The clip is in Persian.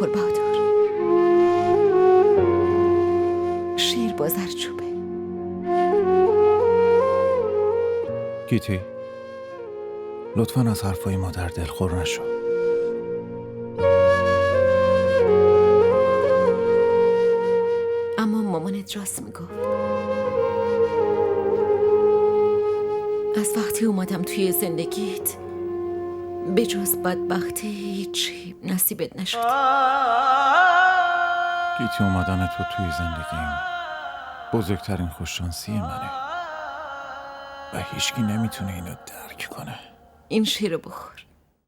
بخور بهادر. شیر با زردچوبه. گیتی، لطفاً از حرفای مادر دلخور نشو. اما مامانت راست میگفت. از وقتی اومدم توی زندگیت به جز بدبختی هیچی نصیبت نشد. گیتی، اومدن تو توی زندگیم بزرگترین خوششانسی منه و هیچکی نمیتونه اینو درک کنه. این شیر رو بخور.